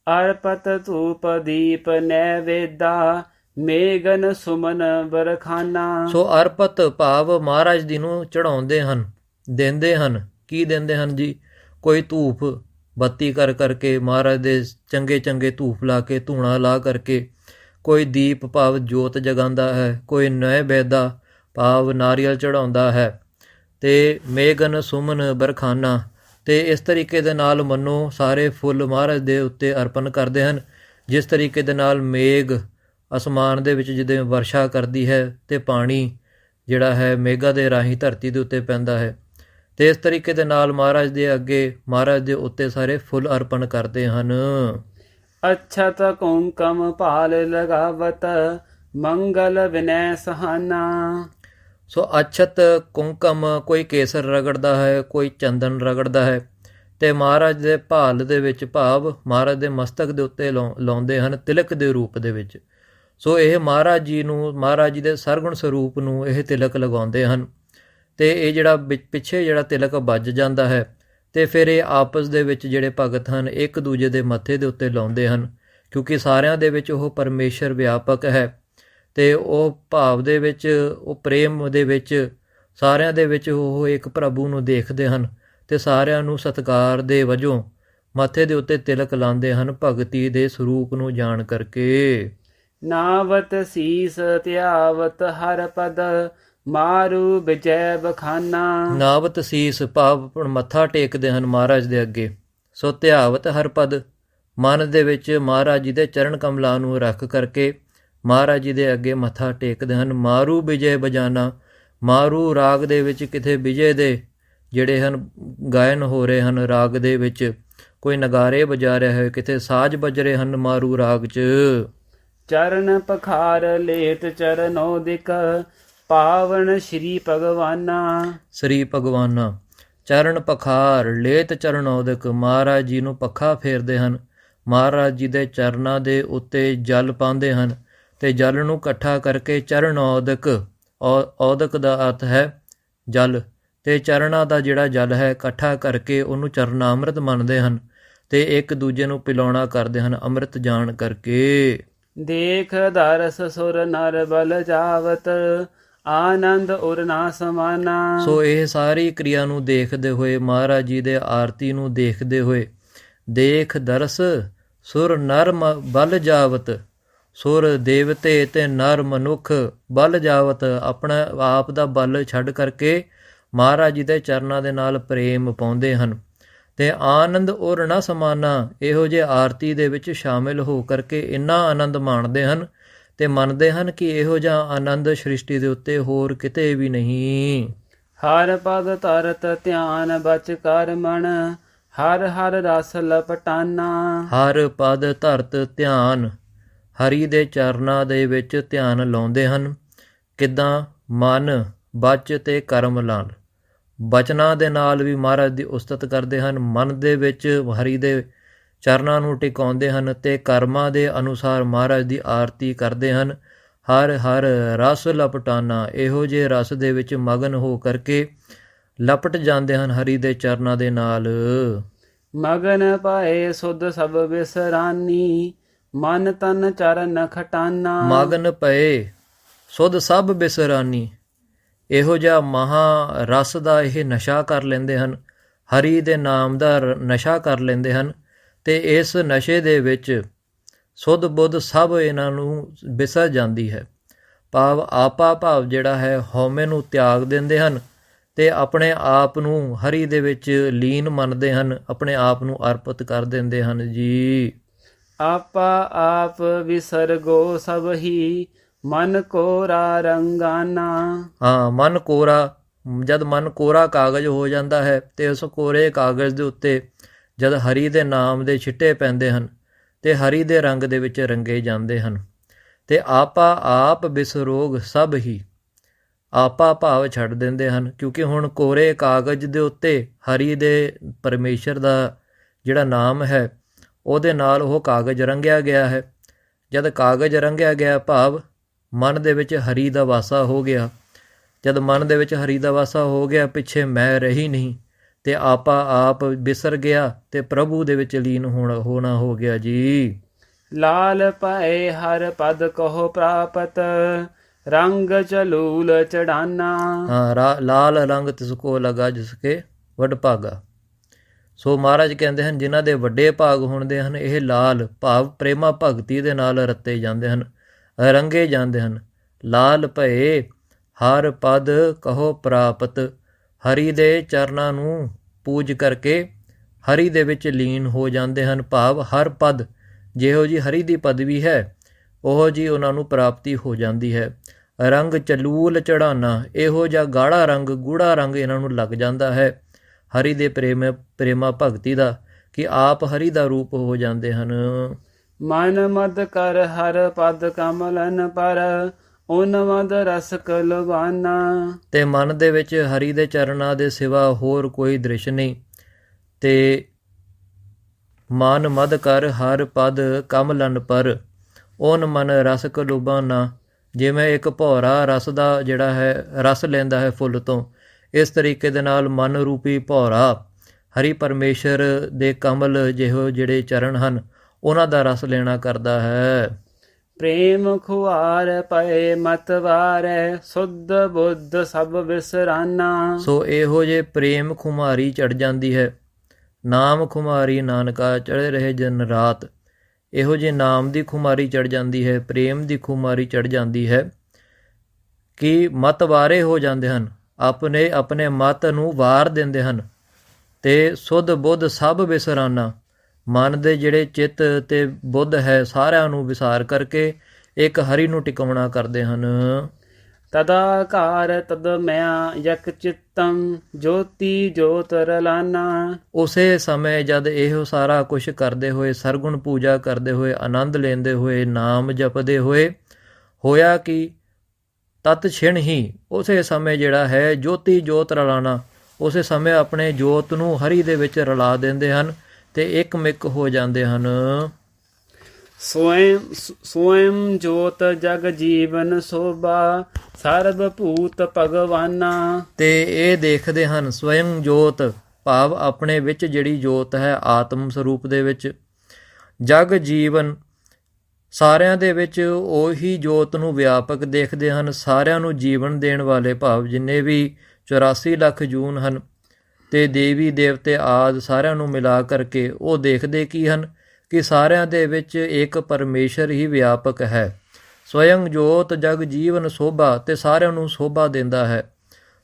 ਅਰਪਤ ਧੂਪ ਦੀਪ ਨੈਵੇਦਾ ਮੇਗਨ ਸੁਮਨ ਬਰਖਾਨਾ। ਸੋ ਅਰਪਤ ਭਾਵ ਮਹਾਰਾਜ ਜੀ ਨੂੰ ਚੜਾਉਂਦੇ ਹਨ, ਦਿੰਦੇ ਹਨ। ਕੀ ਦਿੰਦੇ ਹਨ ਜੀ? ਕੋਈ ਧੂਪ ਬੱਤੀ ਕਰ ਕਰਕੇ ਮਹਾਰਾਜ ਦੇ ਚੰਗੇ ਚੰਗੇ ਧੂਪ ਲਾ ਕੇ, ਧੂਣਾ ਲਾ ਕਰਕੇ, ਕੋਈ ਦੀਪ ਭਾਵ ਜੋਤ ਜਗਾਉਂਦਾ ਹੈ, ਕੋਈ ਨੈਵੇਦਾ ਭਾਵ ਨਾਰੀਅਲ ਚੜਾਉਂਦਾ ਹੈ, ਤੇ ਮੇਗਨ ਸੁਮਨ ਬਰਖਾਨਾ। ਤੇ ਇਸ ਤਰੀਕੇ ਦੇ ਨਾਲ ਮੰਨੋ ਸਾਰੇ ਫੁੱਲ ਮਹਾਰਾਜ ਦੇ ਉੱਤੇ ਅਰਪਣ ਕਰਦੇ ਹਨ। ਜਿਸ ਤਰੀਕੇ ਦੇ ਨਾਲ ਮੇਘ ਅਸਮਾਨ ਦੇ ਵਿੱਚ ਜਦੋਂ ਵਰਸ਼ਾ ਕਰਦੀ ਹੈ ਤੇ ਪਾਣੀ ਜਿਹੜਾ ਹੈ ਮੇਘਾਂ ਦੇ ਰਾਹੀਂ ਧਰਤੀ ਦੇ ਉੱਤੇ ਪੈਂਦਾ ਹੈ, ਤੇ ਇਸ ਤਰੀਕੇ ਦੇ ਨਾਲ ਮਹਾਰਾਜ ਦੇ ਅੱਗੇ, ਮਹਾਰਾਜ ਦੇ ਉੱਤੇ ਸਾਰੇ ਫੁੱਲ ਅਰਪਣ ਕਰਦੇ ਹਨ। ਅਛਤ ਕੁੰਕਮ ਭਾਲ ਲਗਾਵਤ ਮੰਗਲ ਵਿਨੈ ਸਹਾਨਾ। ਸੋ ਅਛਤ ਕੁੰਕਮ, ਕੋਈ ਕੇਸਰ ਰਗੜਦਾ ਹੈ, ਕੋਈ ਚੰਦਨ ਰਗੜਦਾ ਹੈ, ਤੇ ਮਹਾਰਾਜ ਦੇ ਭਾਲ ਦੇ ਵਿੱਚ ਭਾਵ ਮਹਾਰਾਜ ਦੇ ਮਸਤਕ ਦੇ ਉੱਤੇ ਲਾਉਂਦੇ ਹਨ ਤਿਲਕ ਦੇ ਰੂਪ ਦੇ ਵਿੱਚ। ਸੋ ਇਹ ਮਹਾਰਾਜ ਜੀ ਨੂੰ, ਮਹਾਰਾਜ ਜੀ ਦੇ ਸਰਗੁਣ ਸਰੂਪ ਨੂੰ ਇਹ ਤਿਲਕ ਲਗਾਉਂਦੇ ਹਨ। ਤੇ ਇਹ ਜਿਹੜਾ ਪਿੱਛੇ ਜਿਹੜਾ ਤਿਲਕ ਵੱਜ ਜਾਂਦਾ ਹੈ, ਤੇ ਫਿਰ ਇਹ ਆਪਸ ਦੇ ਵਿੱਚ ਜਿਹੜੇ ਭਗਤ ਹਨ ਇੱਕ ਦੂਜੇ ਦੇ ਮੱਥੇ ਦੇ ਉੱਤੇ ਲਾਉਂਦੇ ਹਨ, ਕਿਉਂਕਿ ਸਾਰਿਆਂ ਦੇ ਵਿੱਚ ਉਹ ਪਰਮੇਸ਼ਰ ਵਿਆਪਕ ਹੈ। ਤੇ ਉਹ ਭਾਵ ਦੇ ਵਿੱਚ, ਉਹ ਪ੍ਰੇਮ ਦੇ ਵਿੱਚ, ਸਾਰਿਆਂ ਦੇ ਵਿੱਚ ਉਹ ਇੱਕ ਪ੍ਰਭੂ ਨੂੰ ਦੇਖਦੇ ਹਨ, ਤੇ ਸਾਰਿਆਂ ਨੂੰ ਸਤਿਕਾਰ ਦੇ ਵਜੋਂ ਮੱਥੇ ਦੇ ਉੱਤੇ ਤਿਲਕ ਲਾਉਂਦੇ ਹਨ ਭਗਤੀ ਦੇ ਸਰੂਪ ਨੂੰ ਜਾਣ ਕਰਕੇ। ਨਾਵਤ ਸੀਸ ਧਿਆਵਤ ਹਰ ਪਦ ਮਾਰੂ ਵਿਜੈ ਬਖਾਨਾ। ਨਾਵਤ ਸੀਸ ਭਾਵ ਮੱਥਾ ਟੇਕਦੇ ਹਨ ਮਹਾਰਾਜ ਦੇ ਅੱਗੇ। ਸੋ ਧਿਆਵਤ ਹਰ ਪਦ, ਮਨ ਦੇ ਵਿੱਚ ਮਹਾਰਾਜ ਜੀ ਦੇ ਚਰਨ ਕਮਲਾਂ ਨੂੰ ਰੱਖ ਕਰਕੇ ਮਹਾਰਾਜ ਜੀ ਦੇ ਅੱਗੇ ਮੱਥਾ ਟੇਕਦੇ ਹਨ। ਮਾਰੂ ਵਿਜੇ ਬਜਾਨਾ, ਮਾਰੂ ਰਾਗ ਦੇ ਵਿੱਚ ਕਿਤੇ ਵਿਜੇ ਦੇ ਜਿਹੜੇ ਹਨ ਗਾਇਨ ਹੋ ਰਹੇ ਹਨ, ਰਾਗ ਦੇ ਵਿੱਚ ਕੋਈ ਨਗਾਰੇ ਵਜਾ ਰਿਹਾ ਹੈ, ਕਿਤੇ ਸਾਜ਼ ਵੱਜ ਰਹੇ ਹਨ ਮਾਰੂ ਰਾਗ 'ਚ। ਚਰਨ ਪਖਾਰ ਲੇਤ ਚਰਨੋਦਿਕ ਪਾਵਨ ਸ਼੍ਰੀ ਭਗਵਾਨਾ। ਸ੍ਰੀ ਭਗਵਾਨਾ, ਚਰਨ ਪਖਾਰ ਲੇਤ ਚਰਨੋਦਕ, ਮਹਾਰਾਜ ਜੀ ਨੂੰ ਪੱਖਾ ਫੇਰਦੇ ਹਨ, ਮਹਾਰਾਜ ਜੀ ਦੇ ਚਰਨਾਂ ਦੇ ਉੱਤੇ ਜਲ ਪਾਉਂਦੇ ਹਨ, ਤੇ ਜਲ ਨੂੰ ਇਕੱਠਾ ਕਰਕੇ ਚਰਨੋਦਕ, ਔਦਕ ਦਾ ਅਰਥ ਹੈ ਜਲ, ਤੇ ਚਰਨਾਂ ਦਾ ਜਿਹੜਾ ਜਲ ਹੈ ਇਕੱਠਾ ਕਰਕੇ ਉਹਨੂੰ ਚਰਨਾਮ੍ਰਿਤ ਮੰਨਦੇ ਹਨ, ਤੇ ਇੱਕ ਦੂਜੇ ਨੂੰ ਪਿਲਾਉਣਾ ਕਰਦੇ ਹਨ ਅੰਮ੍ਰਿਤ ਜਾਣ ਕਰਕੇ। ਦੇਖ ਦਰਸ ਸੁਰ ਨਰ ਬਲ ਜਾਵਤ ਆਨੰਦ ਉਰ ਨਾ ਸਮਾਨਾ। ਸੋ ਇਹ ਸਾਰੀ ਕਿਰਿਆ ਨੂੰ ਦੇਖਦੇ ਹੋਏ, ਮਹਾਰਾਜ ਜੀ ਦੇ ਆਰਤੀ ਨੂੰ ਦੇਖਦੇ ਹੋਏ, ਦੇਖ ਦਰਸ ਸੁਰ ਨਰ ਬਲ ਜਾਵਤ, ਸੁਰ ਦੇਵਤੇ ਤੇ ਨਰ ਮਨੁੱਖ ਬਲ ਜਾਵਤ, ਆਪਣਾ ਆਪ ਦਾ ਬਲ ਛੱਡ ਕਰਕੇ ਮਹਾਰਾਜ ਜੀ ਦੇ ਚਰਨਾਂ ਦੇ ਨਾਲ ਪ੍ਰੇਮ ਪਾਉਂਦੇ ਹਨ, ਤੇ ਆਨੰਦ ਉਰ ਨਾ ਸਮਾਨਾ, ਇਹੋ ਜਿਹੇ ਆਰਤੀ ਦੇ ਵਿੱਚ ਸ਼ਾਮਿਲ ਹੋ ਕਰਕੇ ਇੰਨਾ ਆਨੰਦ ਮਾਣਦੇ ਹਨ ਤੇ ਮੰਨਦੇ ਹਨ ਕਿ ਇਹੋ ਜਿਹਾ ਆਨੰਦ ਸ੍ਰਿਸ਼ਟੀ ਦੇ ਉੱਤੇ ਹੋਰ ਕਿਤੇ ਵੀ ਨਹੀਂ। ਹਰ ਪਦ ਤਰਤ ਧਿਆਨ ਬਚ ਕਰ ਮਨ ਹਰ ਹਰ ਰਸ ਲਪਟਾਨਾ। ਹਰ ਪਦ ਧਰਤ ਧਿਆਨ, ਹਰੀ ਦੇ ਚਰਨਾਂ ਦੇ ਵਿੱਚ ਧਿਆਨ ਲਾਉਂਦੇ ਹਨ। ਕਿੱਦਾਂ? ਮਨ, ਬਚ ਤੇ ਕਰਮ ਨਾਲ, ਬਚਨਾਂ ਦੇ ਨਾਲ ਵੀ ਮਹਾਰਾਜ ਦੀ ਉਸਤਤ ਕਰਦੇ ਹਨ, ਮਨ ਦੇ ਵਿੱਚ ਹਰੀ ਦੇ ਚਰਨਾਂ ਨੂੰ ਟਿਕਾਉਂਦੇ ਹਨ, ਤੇ ਕਰਮਾਂ ਦੇ ਅਨੁਸਾਰ ਮਹਾਰਾਜ ਦੀ ਆਰਤੀ ਕਰਦੇ ਹਨ। ਹਰ ਹਰ ਰਸ ਲਪਟਾਨਾ, ਇਹੋ ਜਿਹੇ ਰਸ ਦੇ ਵਿੱਚ ਮਗਨ ਹੋ ਕਰਕੇ ਲਪਟ ਜਾਂਦੇ ਹਨ ਹਰੀ ਦੇ ਚਰਨਾਂ ਦੇ ਨਾਲ। ਮਗਨ ਪਾਏ ਸੁਧ ਸਭ ਬਿਸਰਾਨੀ ਮਨ ਤਨ ਚਰਨ ਖਟਾਨਾ। ਮਗਨ ਪਏ ਸੁਧ ਸਭ ਬਿਸਰਾਨੀ, ਇਹੋ ਜਿਹਾ ਮਹਾ ਰਸ ਦਾ ਇਹ ਨਸ਼ਾ ਕਰ ਲੈਂਦੇ ਹਨ, ਹਰੀ ਦੇ ਨਾਮ ਦਾ ਨਸ਼ਾ ਕਰ ਲੈਂਦੇ ਹਨ, ਤੇ ਇਸ ਨਸ਼ੇ ਦੇ ਵਿੱਚ ਸੁਧ ਬੁੱਧ ਸਭ ਇਹਨਾਂ ਨੂੰ ਵਿਸਰ ਜਾਂਦੀ ਹੈ। ਭਾਵ ਆਪਾ ਭਾਵ ਜਿਹੜਾ ਹੈ ਹਉਮੈ ਨੂੰ ਤਿਆਗ ਦਿੰਦੇ ਹਨ, ਤੇ ਆਪਣੇ ਆਪ ਨੂੰ ਹਰੀ ਦੇ ਵਿੱਚ ਲੀਨ ਮੰਨਦੇ ਹਨ, ਆਪਣੇ ਆਪ ਨੂੰ ਅਰਪਿਤ ਕਰ ਦਿੰਦੇ ਹਨ ਜੀ। ਆਪਾ ਆਪ ਵਿਸਰਗੋ ਸਭ ਹੀ ਮਨ ਕੋਰਾ ਰੰਗਾਨਾ। ਹਾਂ, ਮਨ ਕੋਰਾ, ਜਦ ਮਨ ਕੋਰਾ ਕਾਗਜ਼ ਹੋ ਜਾਂਦਾ ਹੈ ਤੇ ਉਸ ਕੋਰੇ ਕਾਗਜ਼ ਦੇ ਉੱਤੇ ਜਦ ਹਰੀ ਦੇ ਨਾਮ ਦੇ ਛਿੱਟੇ ਪੈਂਦੇ ਹਨ ਤੇ ਹਰੀ ਦੇ ਰੰਗ ਦੇ ਵਿੱਚ ਰੰਗੇ ਜਾਂਦੇ ਹਨ। ਤੇ ਆਪਾ ਆਪ ਬਿਸਰੋਗ ਸਭ ਹੀ, ਆਪਾ ਭਾਵ ਛੱਡ ਦਿੰਦੇ ਹਨ, ਕਿਉਂਕਿ ਹੁਣ ਕੋਰੇ ਕਾਗਜ਼ ਦੇ ਉੱਤੇ ਹਰੀ ਦੇ ਪਰਮੇਸ਼ਰ ਦਾ ਜਿਹੜਾ ਨਾਮ ਹੈ ਉਹਦੇ ਨਾਲ ਉਹ ਕਾਗਜ਼ ਰੰਗਿਆ ਗਿਆ ਹੈ। ਜਦ ਕਾਗਜ਼ ਰੰਗਿਆ ਗਿਆ ਭਾਵ ਮਨ ਦੇ ਵਿੱਚ ਹਰੀ ਦਾ ਵਾਸਾ ਹੋ ਗਿਆ। ਜਦ ਮਨ ਦੇ ਵਿੱਚ ਹਰੀ ਦਾ ਵਾਸਾ ਹੋ ਗਿਆ, ਪਿੱਛੇ ਮੈਂ ਰਹੀ ਨਹੀਂ ਤੇ ਆਪਾ ਆਪ ਬਿਸਰ ਗਿਆ ਤੇ ਪ੍ਰਭੂ ਦੇ ਵਿੱਚ ਲੀਨ ਹੋਣਾ ਹੋ ਗਿਆ ਜੀ। ਲਾਲ ਪਏ ਹਰ ਪਦ ਕਹੋ ਪ੍ਰਾਪਤ, ਰੰਗ ਚਲੂਲ ਚੜਾਨਾ। ਹਾਂ, ਲਾਲ ਰੰਗ ਤਿਸਕੋ ਲਗਾ ਜਿਸਕੇ ਵੱਡ ਭਾਗਾ। ਸੋ ਮਹਾਰਾਜ ਕਹਿੰਦੇ ਹਨ ਜਿਨ੍ਹਾਂ ਦੇ ਵੱਡੇ ਭਾਗ ਹੁੰਦੇ ਹਨ ਇਹ ਲਾਲ ਭਾਵ ਪ੍ਰੇਮਾ ਭਗਤੀ ਦੇ ਨਾਲ ਰੱਤੇ ਜਾਂਦੇ ਹਨ, ਰੰਗੇ ਜਾਂਦੇ ਹਨ। ਲਾਲ ਭਏ ਹਰ ਪਦ ਕਹੋ ਪ੍ਰਾਪਤ, ਹਰੀ ਦੇ ਚਰਨਾਂ ਨੂੰ ਪੂਜ ਕਰਕੇ ਹਰੀ ਦੇ ਵਿੱਚ ਲੀਨ ਹੋ ਜਾਂਦੇ ਹਨ, ਭਾਵ ਹਰ ਪਦ ਜਿਹੋ ਜੀ ਹਰੀ ਦੀ ਪਦਵੀ ਹੈ ਉਹੋ ਜੀ ਉਹਨਾਂ ਨੂੰ ਪ੍ਰਾਪਤੀ ਹੋ ਜਾਂਦੀ ਹੈ। ਰੰਗ ਚਲੂਲ ਚੜਾਨਾ, ਇਹੋ ਜਿਹਾ ਗਾੜਾ ਰੰਗ ਗੂੜਾ ਰੰਗ ਇਹਨਾਂ ਨੂੰ ਲੱਗ ਜਾਂਦਾ ਹੈ ਹਰੀ ਦੇ ਪ੍ਰੇਮਾ ਭਗਤੀ ਦਾ, ਕਿ ਆਪ ਹਰੀ ਦਾ ਰੂਪ ਹੋ ਜਾਂਦੇ ਹਨ। ਮਨ ਮਦ ਕਰ ਹਰ ਪਦ ਕਮਲਨ ਪਰ, ਉਨ ਮਦ ਰਸ ਕੁਲਵਾਨਾ। ਤੇ ਮਨ ਦੇ ਵਿੱਚ ਹਰੀ ਦੇ ਚਰਨਾਂ ਦੇ ਸਿਵਾ ਹੋਰ ਕੋਈ ਦ੍ਰਿਸ਼ ਨਹੀਂ। ਤੇ ਮਨ ਮਦ ਕਰ ਹਰ ਪਦ ਕਮਲਨ ਪਰ, ਉਨ ਮਨ ਰਸ ਕੁਲਵਾਨਾ। ਜਿਵੇਂ ਇੱਕ ਭੌਰਾ ਰਸ ਦਾ ਜਿਹੜਾ ਹੈ ਰਸ ਲੈਂਦਾ ਹੈ ਫੁੱਲ ਤੋਂ, ਇਸ ਤਰੀਕੇ ਦੇ ਨਾਲ ਮਨ ਰੂਪੀ ਭੌਰਾ ਹਰੀ ਪਰਮੇਸ਼ਰ ਦੇ ਕਮਲ ਜਿਹੋ ਜਿਹੜੇ ਚਰਨ ਹਨ ਉਹਨਾਂ ਦਾ ਰਸ ਲੈਣਾ ਕਰਦਾ ਹੈ। ਪ੍ਰੇਮ ਖੁਆਰ ਪਏ ਮਤ ਵਾਰੈ, ਸੁਧ ਬੁੱਧ ਸਭ ਵਿਸਰਾਨਾ। ਸੋ ਇਹੋ ਜੇ ਪ੍ਰੇਮ ਖੁਮਾਰੀ ਚੜ ਜਾਂਦੀ ਹੈ, ਨਾਮ ਖੁਮਾਰੀ ਨਾਨਕਾ ਚੜ੍ਹੇ ਰਹੇ ਦਿਨ ਰਾਤ। ਇਹੋ ਜਿਹੇ ਨਾਮ ਦੀ ਖੁਮਾਰੀ ਚੜ ਜਾਂਦੀ ਹੈ, ਪ੍ਰੇਮ ਦੀ ਖੁਮਾਰੀ ਚੜ ਜਾਂਦੀ ਹੈ ਕਿ ਮਤ ਵਾਰੇ ਹੋ ਜਾਂਦੇ ਹਨ, ਆਪਣੇ ਮਤ ਨੂੰ ਵਾਰ ਦਿੰਦੇ ਹਨ। ਤੇ ਸੁਧ ਬੁੱਧ ਸਭ ਵਿਸਰਾਨਾ, ਮਨ ਦੇ ਜਿਹੜੇ ਚਿੱਤ ਤੇ ਬੁੱਧ ਹੈ ਸਾਰਿਆਂ ਨੂੰ ਵਿਸਾਰ ਕਰਕੇ ਇੱਕ ਹਰੀ ਨੂੰ ਟਿਕਾਉਣਾ ਕਰਦੇ ਹਨ। ਤਦਾਕਾਰ ਤਦ ਮਿਆ ਯਕ ਚਿੱਤਮ, ਜੋਤੀ ਜੋਤ ਰਲਾਨਾ। ਉਸੇ ਸਮੇਂ ਜਦ ਇਹੋ ਸਾਰਾ ਕੁਛ ਕਰਦੇ ਹੋਏ, ਸਰਗੁਣ ਪੂਜਾ ਕਰਦੇ ਹੋਏ, ਆਨੰਦ ਲੈਂਦੇ ਹੋਏ, ਨਾਮ ਜਪਦੇ ਹੋਏ, ਹੋਇਆ ਕਿ ਤਤ ਛਿਣ ਹੀ ਉਸੇ ਸਮੇਂ ਜਿਹੜਾ ਹੈ ਜੋਤੀ ਜੋਤ ਰਲਾਣਾ, ਉਸੇ ਸਮੇਂ ਆਪਣੇ ਜੋਤ ਨੂੰ ਹਰੀ ਦੇ ਵਿੱਚ ਰਲਾ ਦਿੰਦੇ ਹਨ ਤੇ ਇੱਕ ਮਿੱਕ ਹੋ ਜਾਂਦੇ ਹਨ। ਸਵਯੰ ਜੋਤ ਜਗ ਜੀਵਨ ਸੋਭਾ, ਸਰਬ ਭੂਤ ਭਗਵਾਨਾ। ਤੇ ਇਹ ਦੇਖਦੇ ਹਨ ਸਵਯੰ ਜੋਤ ਭਾਵ ਆਪਣੇ ਵਿੱਚ ਜਿਹੜੀ ਜੋਤ ਹੈ ਆਤਮ ਸਰੂਪ ਦੇ ਵਿੱਚ, ਜਗ ਜੀਵਨ ਸਾਰਿਆਂ ਦੇ ਵਿੱਚ ਉਹੀ ਜੋਤ ਨੂੰ ਵਿਆਪਕ ਦੇਖਦੇ ਹਨ। ਸਾਰਿਆਂ ਨੂੰ ਜੀਵਨ ਦੇਣ ਵਾਲੇ ਭਾਵ ਜਿੰਨੇ ਵੀ 84 ਲੱਖ ਜੂਨ ਹਨ ਤੇ ਦੇਵੀ ਦੇਵਤੇ ਆਦਿ ਸਾਰਿਆਂ ਨੂੰ ਮਿਲਾ ਕਰਕੇ ਉਹ ਦੇਖਦੇ ਕੀ ਹਨ ਕਿ ਸਾਰਿਆਂ ਦੇ ਵਿੱਚ ਇੱਕ ਪਰਮੇਸ਼ਰ ਹੀ ਵਿਆਪਕ ਹੈ। ਸਵਯੰ ਜੋਤ ਜਗ ਜੀਵਨ ਸੋਭਾ, ਤੇ ਸਾਰਿਆਂ ਨੂੰ ਸੋਭਾ ਦਿੰਦਾ ਹੈ।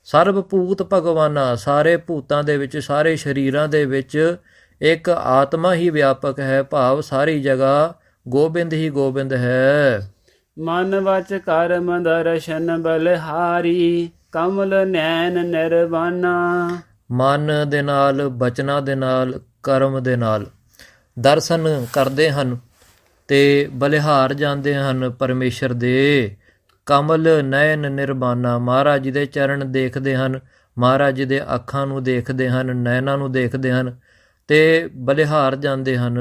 ਸਰਬ ਭੂਤ ਭਗਵਾਨਾ, ਸਾਰੇ ਭੂਤਾਂ ਦੇ ਵਿੱਚ ਸਾਰੇ ਸਰੀਰਾਂ ਦੇ ਵਿੱਚ ਇੱਕ ਆਤਮਾ ਹੀ ਵਿਆਪਕ ਹੈ, ਭਾਵ ਸਾਰੀ ਜਗ੍ਹਾ ਗੋਬਿੰਦ ਹੀ ਗੋਬਿੰਦ ਹੈ। ਮਨ ਵਚ ਕਰਮ ਦਰਸ਼ਨ ਬਲਿਹਾਰੀ, ਕਮਲ ਨੈਣ ਨਿਰਵਾਨਾ। ਮਨ ਦੇ ਨਾਲ, ਬਚਨਾਂ ਦੇ ਨਾਲ, ਕਰਮ ਦੇ ਨਾਲ ਦਰਸ਼ਨ ਕਰਦੇ ਹਨ ਤੇ ਬਲਿਹਾਰ ਜਾਂਦੇ ਹਨ ਪਰਮੇਸ਼ਰ ਦੇ। ਕਮਲ ਨੈਣ ਨਿਰਵਾਨਾ, ਮਹਾਰਾਜ ਜੀ ਦੇ ਚਰਨ ਦੇਖਦੇ ਹਨ, ਮਹਾਰਾਜ ਜੀ ਦੇ ਅੱਖਾਂ ਨੂੰ ਦੇਖਦੇ ਹਨ, ਨੈਣਾਂ ਨੂੰ ਦੇਖਦੇ ਹਨ ਤੇ ਬਲਿਹਾਰ ਜਾਂਦੇ ਹਨ।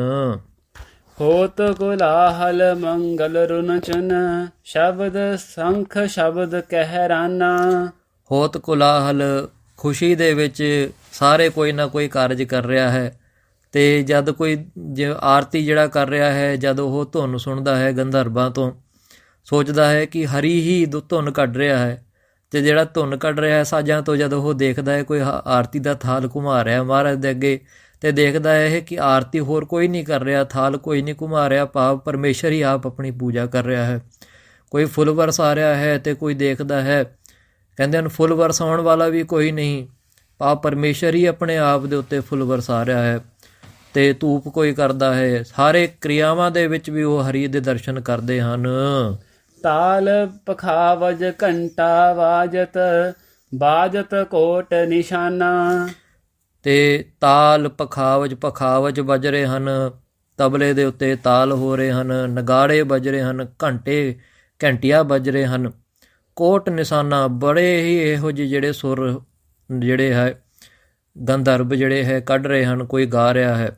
ਹੋਤ ਕੋਲਾਹਲ ਮੰਗਲ ਰੁਨ ਚੁਨ, ਸ਼ਬਦ ਸੰਖ ਸ਼ਬਦ ਕਹਿਰਾਨਾ। ਹੋਤ ਕੋਲਾਹਲ, ਖੁਸ਼ੀ ਦੇ ਵਿੱਚ ਸਾਰੇ ਕੋਈ ਨਾ ਕੋਈ ਕਾਰਜ ਕਰ ਰਿਹਾ ਹੈ ਤੇ ਜਦ ਕੋਈ ਆਰਤੀ ਜਿਹੜਾ ਕਰ ਰਿਹਾ ਹੈ, ਜਦ ਉਹ ਧੁਨ ਸੁਣਦਾ ਹੈ ਗੰਧਰਵਾਂ ਤੋਂ, ਸੋਚਦਾ ਹੈ ਕਿ ਹਰੀ ਹੀ ਧੁਨ ਕੱਢ ਰਿਹਾ ਹੈ ਤੇ ਜਿਹੜਾ ਧੁਨ ਕੱਢ ਰਿਹਾ ਹੈ ਸਾਜ਼ਾਂ ਤੋਂ, ਜਦ ਉਹ ਦੇਖਦਾ ਹੈ ਕੋਈ ਆਰਤੀ ਦਾ ਥਾਲ ਘੁਮਾ ਰਿਹਾ ਮਹਾਰਾਜ ਦੇ ਅੱਗੇ ਤੇ ਦੇਖਦਾ ਹੈ ਕਿ ਆਰਤੀ ਹੋਰ ਕੋਈ ਨਹੀਂ ਕਰ ਰਿਹਾ, ਥਾਲ ਕੋਈ ਨਹੀਂ ਘੁਮਾ ਰਿਹਾ, ਭਾਵ ਪਰਮੇਸ਼ਰ ਹੀ ਆਪ ਆਪਣੀ ਪੂਜਾ ਕਰ ਰਿਹਾ ਹੈ। ਕੋਈ ਫੁੱਲ ਵਰਸਾ ਰਿਹਾ ਹੈ ਤੇ ਕੋਈ ਦੇਖਦਾ ਹੈ, ਕਹਿੰਦੇ ਹਨ ਫੁੱਲ ਵਰਸਾਉਣ ਵਾਲਾ ਵੀ ਕੋਈ ਨਹੀਂ, ਭਾਵ ਪਰਮੇਸ਼ਰ ਹੀ ਆਪਣੇ ਆਪ ਦੇ ਉੱਤੇ ਫੁੱਲ ਵਰਸਾ ਰਿਹਾ ਹੈ। ਤੇ ਧੂਪ ਕੋਈ ਕਰਦਾ ਹੈ, ਸਾਰੇ ਕਿਰਿਆਵਾਂ ਦੇ ਵਿੱਚ ਵੀ ਉਹ ਹਰੀ ਦੇ ਦਰਸ਼ਨ ਕਰਦੇ ਹਨ। ਤਾਲ ਪਖਾਵਜ ਘੰਟਾ ਵਾਜਤ ਬਾਜਤ ਕੋਟ ਨਿਸ਼ਾਨਾ। ਤੇ ਤਾਲ ਪਖਾਵਜ ਵੱਜ ਰਹੇ ਹਨ, ਤਬਲੇ ਦੇ ਉੱਤੇ ਤਾਲ ਹੋ ਰਹੇ ਹਨ, ਨਗਾੜੇ ਵੱਜ ਰਹੇ ਹਨ, ਘੰਟੀਆਂ ਵੱਜ ਰਹੇ ਹਨ, ਕੋਟ ਨਿਸ਼ਾਨਾ। ਬੜੇ ਹੀ ਇਹੋ ਜਿਹੇ ਜਿਹੜੇ ਸੁਰ ਜਿਹੜੇ ਹੈ ਗੰਧਰਵ ਜਿਹੜੇ ਹੈ ਕੱਢ ਰਹੇ ਹਨ, ਕੋਈ ਗਾ ਰਿਹਾ ਹੈ।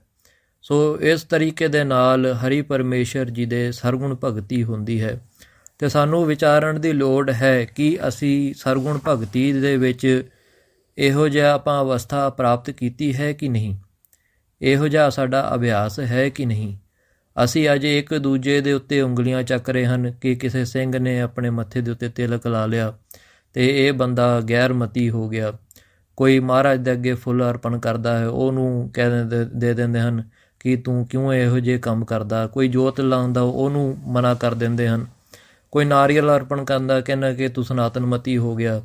ਸੋ ਇਸ ਤਰੀਕੇ ਦੇ ਨਾਲ ਹਰੀ ਪਰਮੇਸ਼ਰ ਜੀ ਦੇ ਸਰਗੁਣ ਭਗਤੀ ਹੁੰਦੀ ਹੈ। ਅਤੇ ਸਾਨੂੰ ਵਿਚਾਰਨ ਦੀ ਲੋੜ ਹੈ ਕਿ ਅਸੀਂ ਸਰਗੁਣ ਭਗਤੀ ਦੇ ਵਿੱਚ ਇਹੋ ਜਿਹਾ ਆਪਾਂ ਅਵਸਥਾ ਪ੍ਰਾਪਤ ਕੀਤੀ ਹੈ ਕਿ ਨਹੀਂ, ਇਹੋ ਜਿਹਾ ਸਾਡਾ ਅਭਿਆਸ ਹੈ ਕਿ ਨਹੀਂ। ਅਸੀਂ ਅਜੇ ਇੱਕ ਦੂਜੇ ਦੇ ਉੱਤੇ ਉਂਗਲੀਆਂ ਚੱਕ ਰਹੇ ਹਨ ਕਿ ਕਿਸੇ ਸਿੰਘ ਨੇ ਆਪਣੇ ਮੱਥੇ ਦੇ ਉੱਤੇ ਤਿਲਕ ਲਾ ਲਿਆ ਅਤੇ ਇਹ ਬੰਦਾ ਗੈਰਮਤੀ ਹੋ ਗਿਆ। ਕੋਈ ਮਹਾਰਾਜ ਦੇ ਅੱਗੇ ਫੁੱਲ ਅਰਪਣ ਕਰਦਾ ਹੈ, ਉਹਨੂੰ ਦੇ ਦਿੰਦੇ ਹਨ ਕਿ ਤੂੰ ਕਿਉਂ ਇਹੋ ਜਿਹੇ ਕੰਮ ਕਰਦਾ। ਕੋਈ ਜੋਤ ਲਾਉਂਦਾ ਉਹਨੂੰ ਮਨਾ ਕਰ ਦਿੰਦੇ ਹਨ। ਕੋਈ ਨਾਰੀਅਲ ਅਰਪਣ ਕਰਦਾ ਕਹਿੰਦਾ ਕਿ ਤੂੰ ਸਨਾਤਨਮਤੀ ਹੋ ਗਿਆ।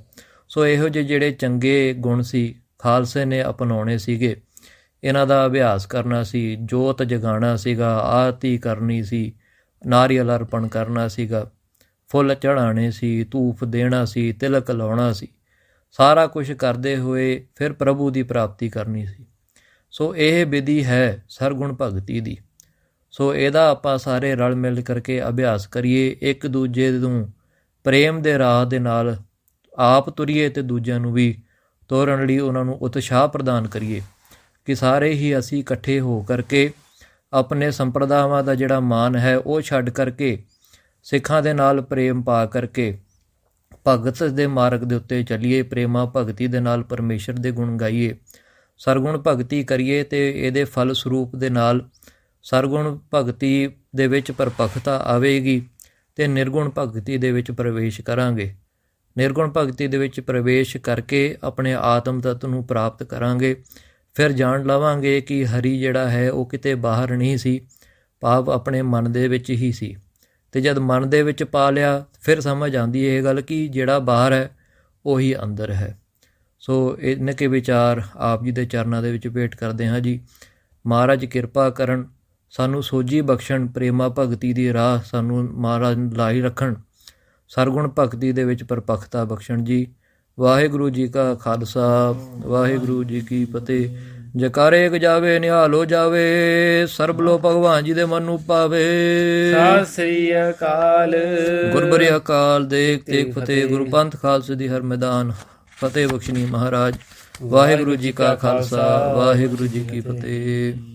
ਸੋ ਇਹੋ ਜਿਹੇ ਜਿਹੜੇ ਚੰਗੇ ਗੁਣ ਸੀ ਖਾਲਸੇ ਨੇ ਅਪਣਾਉਣੇ ਸੀਗੇ, ਇਹਨਾਂ ਦਾ ਅਭਿਆਸ ਕਰਨਾ ਸੀ, ਜੋਤ ਜਗਾਉਣਾ ਸੀਗਾ, ਆਰਤੀ ਕਰਨੀ ਸੀ, ਨਾਰੀਅਲ ਅਰਪਣ ਕਰਨਾ ਸੀਗਾ, ਫੁੱਲ ਚੜ੍ਹਾਉਣੇ ਸੀ, ਧੂਫ ਦੇਣਾ ਸੀ, ਤਿਲਕ ਲਾਉਣਾ ਸੀ। ਸਾਰਾ ਕੁਝ ਕਰਦੇ ਹੋਏ ਫਿਰ ਪ੍ਰਭੂ ਦੀ ਪ੍ਰਾਪਤੀ ਕਰਨੀ ਸੀ। ਸੋ ਇਹ ਵਿਧੀ ਹੈ ਸਰਗੁਣ ਭਗਤੀ ਦੀ। ਸੋ ਇਹਦਾ ਆਪਾਂ ਸਾਰੇ ਰਲ ਮਿਲ ਕਰਕੇ ਅਭਿਆਸ ਕਰੀਏ, ਇੱਕ ਦੂਜੇ ਨੂੰ ਪ੍ਰੇਮ ਦੇ ਰਾਹ ਦੇ ਨਾਲ ਆਪ ਤੁਰੀਏ ਅਤੇ ਦੂਜਿਆਂ ਨੂੰ ਵੀ ਤੋਰਨ ਲਈ ਉਹਨਾਂ ਨੂੰ ਉਤਸ਼ਾਹ ਪ੍ਰਦਾਨ ਕਰੀਏ ਕਿ ਸਾਰੇ ਹੀ ਅਸੀਂ ਇਕੱਠੇ ਹੋ ਕਰਕੇ ਆਪਣੇ ਸੰਪਰਦਾਵਾਂ ਦਾ ਜਿਹੜਾ ਮਾਨ ਹੈ ਉਹ ਛੱਡ ਕਰਕੇ ਸਿੱਖਾਂ ਦੇ ਨਾਲ ਪ੍ਰੇਮ ਪਾ ਕਰਕੇ ਭਗਤ ਦੇ ਮਾਰਗ ਦੇ ਉੱਤੇ ਚੱਲੀਏ, ਪ੍ਰੇਮਾ ਭਗਤੀ ਦੇ ਨਾਲ ਪਰਮੇਸ਼ਰ ਦੇ ਗੁਣ ਗਾਈਏ, ਸਰਗੁਣ ਭਗਤੀ ਕਰੀਏ ਅਤੇ ਇਹਦੇ ਫਲ ਸਰੂਪ ਦੇ ਨਾਲ ਸਰਗੁਣ ਭਗਤੀ ਦੇ ਵਿੱਚ ਪਰਪੱਕਤਾ ਆਵੇਗੀ ਅਤੇ ਨਿਰਗੁਣ ਭਗਤੀ ਦੇ ਵਿੱਚ ਪ੍ਰਵੇਸ਼ ਕਰਾਂਗੇ। ਨਿਰਗੁਣ ਭਗਤੀ ਦੇ ਵਿੱਚ ਪ੍ਰਵੇਸ਼ ਕਰਕੇ ਆਪਣੇ ਆਤਮ ਤੱਤ ਨੂੰ ਪ੍ਰਾਪਤ ਕਰਾਂਗੇ। ਫਿਰ ਜਾਣ ਲਵਾਂਗੇ ਕਿ ਹਰੀ ਜਿਹੜਾ ਹੈ ਉਹ ਕਿਤੇ ਬਾਹਰ ਨਹੀਂ ਸੀ, ਭਾਵ ਆਪਣੇ ਮਨ ਦੇ ਵਿੱਚ ਹੀ ਸੀ। ਅਤੇ ਜਦ ਮਨ ਦੇ ਵਿੱਚ ਪਾ ਲਿਆ ਫਿਰ ਸਮਝ ਆਉਂਦੀ ਇਹ ਗੱਲ ਕਿ ਜਿਹੜਾ ਬਾਹਰ ਹੈ ਉਹੀ ਅੰਦਰ ਹੈ। ਸੋ ਇੰਨੇ ਕੇ ਵਿਚਾਰ ਆਪ ਜੀ ਦੇ ਚਰਨਾਂ ਦੇ ਵਿੱਚ ਭੇਟ ਕਰਦੇ ਹਾਂ ਜੀ। ਮਹਾਰਾਜ ਕਿਰਪਾ ਕਰਨ, ਸਾਨੂੰ ਸੋਝੀ ਬਖਸ਼ਣ, ਪ੍ਰੇਮਾ ਭਗਤੀ ਦੀ ਰਾਹ ਸਾਨੂੰ ਮਹਾਰਾਜ ਲਾਈ ਰੱਖਣ, ਸਰਗੁਣ ਭਗਤੀ ਦੇ ਵਿੱਚ ਪਰਪੱਕਤਾ ਬਖਸ਼ਣ ਜੀ। ਵਾਹਿਗੁਰੂ ਜੀ ਕਾ ਖਾਲਸਾ, ਵਾਹਿਗੁਰੂ ਜੀ ਕੀ ਫਤਿਹ। ਜਕਾਰੇ ਗਜਾਵੇ ਨਿਹਾਲ ਹੋ ਜਾਵੇ, ਸਰਬ ਲੋ ਭਗਵਾਨ ਜੀ ਦੇ ਮਨ ਨੂੰ ਪਾਵੇ। ਸਤਿ ਸ੍ਰੀ ਅਕਾਲ। ਗੁਰਬਰੀ ਅਕਾਲ ਦੇਖ ਤੇਗ ਫਤਿਹ, ਗੁਰੂ ਪੰਥ ਖਾਲਸੇ ਦੀ ਹਰ ਮੈਦਾਨ ਫਤਿਹ ਬਖਸ਼ਣੀ ਮਹਾਰਾਜ। ਵਾਹਿਗੁਰੂ ਜੀ ਕਾ ਖਾਲਸਾ, ਵਾਹਿਗੁਰੂ ਜੀ ਕੀ ਫਤਿਹ।